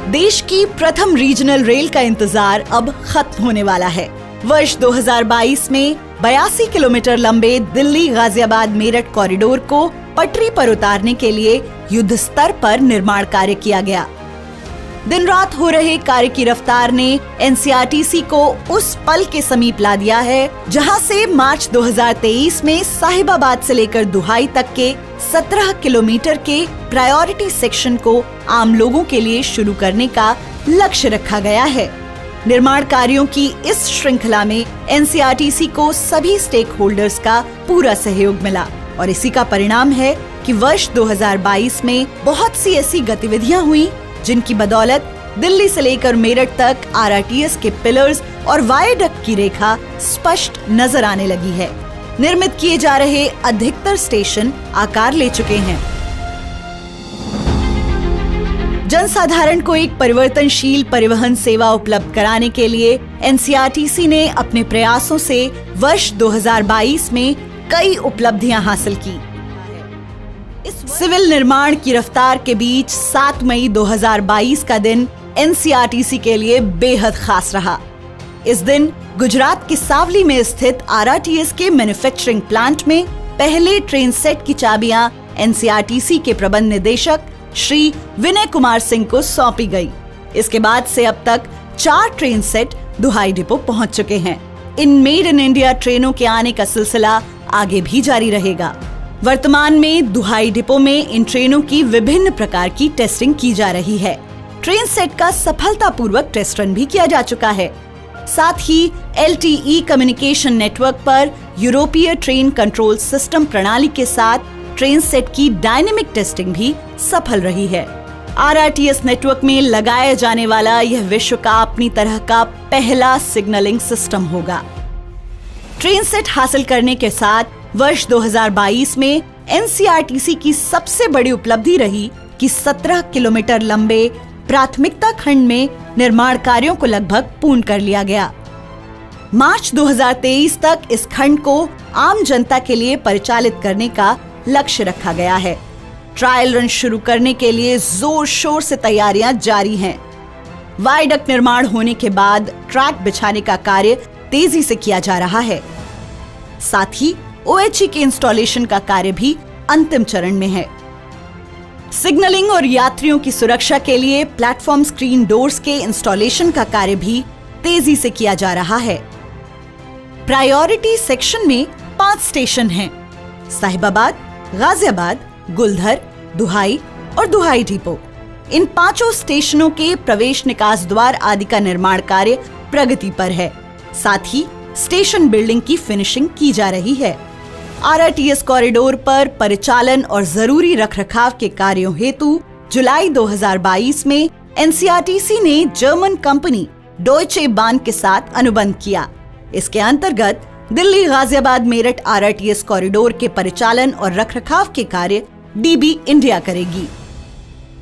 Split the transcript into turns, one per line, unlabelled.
देश की प्रथम रीजनल रेल का इंतजार अब खत्म होने वाला है। वर्ष 2022 में 82 किलोमीटर लंबे दिल्ली गाजियाबाद मेरठ कॉरिडोर को पटरी पर उतारने के लिए युद्ध स्तर पर निर्माण कार्य किया गया। दिन रात हो रहे कार्य की रफ्तार ने एनसीआरटीसी को उस पल के समीप ला दिया है जहां से मार्च 2023 में साहिबाबाद से लेकर दुहाई तक के 17 किलोमीटर के प्रायोरिटी सेक्शन को आम लोगों के लिए शुरू करने का लक्ष्य रखा गया है। निर्माण कार्यों की इस श्रृंखला में एनसीआरटीसी को सभी स्टेक होल्डर्स का पूरा सहयोग मिला और इसी का परिणाम है कि वर्ष 2022 में बहुत सी ऐसी गतिविधियां हुई जिनकी बदौलत दिल्ली से लेकर मेरठ तक आरआरटीएस के पिलर्स और वायडक्ट की रेखा स्पष्ट नजर आने लगी है। निर्मित किए जा रहे अधिकतर स्टेशन आकार ले चुके हैं। जनसाधारण को एक परिवर्तनशील परिवहन सेवा उपलब्ध कराने के लिए एनसीआरटीसी ने अपने प्रयासों से वर्ष 2022 में कई उपलब्धियां हासिल की। सिविल निर्माण की रफ्तार के बीच 7 मई 2022 का दिन एनसीआरटीसी के लिए बेहद खास रहा। इस दिन गुजरात के सावली में स्थित आरआरटीएस के मैन्युफैक्चरिंग प्लांट में पहले ट्रेन सेट की चाबियां एनसीआरटीसी के प्रबंध निदेशक श्री विनय कुमार सिंह को सौंपी गई। इसके बाद से अब तक 4 ट्रेन सेट दुहाई डिपो पहुंच चुके हैं। इन मेड इन इंडिया ट्रेनों के आने का सिलसिला आगे भी जारी रहेगा। वर्तमान में दुहाई डिपो में इन ट्रेनों की विभिन्न प्रकार की टेस्टिंग की जा रही है। ट्रेन सेट का सफलतापूर्वक टेस्ट रन भी किया जा चुका है। साथ ही एलटीई कम्युनिकेशन नेटवर्क पर यूरोपीय ट्रेन कंट्रोल सिस्टम प्रणाली के साथ ट्रेन सेट की डायनेमिक टेस्टिंग भी सफल रही है। आरआरटीएस नेटवर्क में लगाया जाने वाला यह विश्व का अपनी तरह का पहला सिग्नलिंग सिस्टम होगा। ट्रेन सेट हासिल करने के साथ वर्ष 2022 में एनसीआरटीसी की सबसे बड़ी उपलब्धि रही कि 17 किलोमीटर लंबे प्राथमिकता खंड में निर्माण कार्यों को लगभग पूर्ण कर लिया गया। मार्च 2023 तक इस खंड को आम जनता के लिए परिचालित करने का लक्ष्य रखा गया है। ट्रायल रन शुरू करने के लिए जोर शोर से तैयारियां जारी हैं। वायडक्ट निर्माण होने के बाद ट्रैक बिछाने का कार्य तेजी से किया जा रहा है। साथ ही ओएचई के इंस्टॉलेशन का कार्य भी अंतिम चरण में है। सिग्नलिंग और यात्रियों की सुरक्षा के लिए प्लेटफॉर्म स्क्रीन डोर्स के इंस्टॉलेशन का कार्य भी तेजी से किया जा रहा है। प्रायोरिटी सेक्शन में 5 स्टेशन हैं: साहिबाबाद, गाजियाबाद, गुलधर, दुहाई और दुहाई डिपो। इन 5 स्टेशनों के प्रवेश निकास द्वार आदि का निर्माण कार्य प्रगति पर है। साथ ही स्टेशन बिल्डिंग की फिनिशिंग की जा रही है। आरआरटीएस कॉरिडोर पर परिचालन और जरूरी रखरखाव के कार्यों हेतु जुलाई 2022 में एनसीआरटीसी ने जर्मन कंपनी डॉयचे बान के साथ अनुबंध किया। इसके अंतर्गत दिल्ली गाजियाबाद मेरठ आरआरटीएस कॉरिडोर के परिचालन और रखरखाव के कार्य डीबी इंडिया करेगी।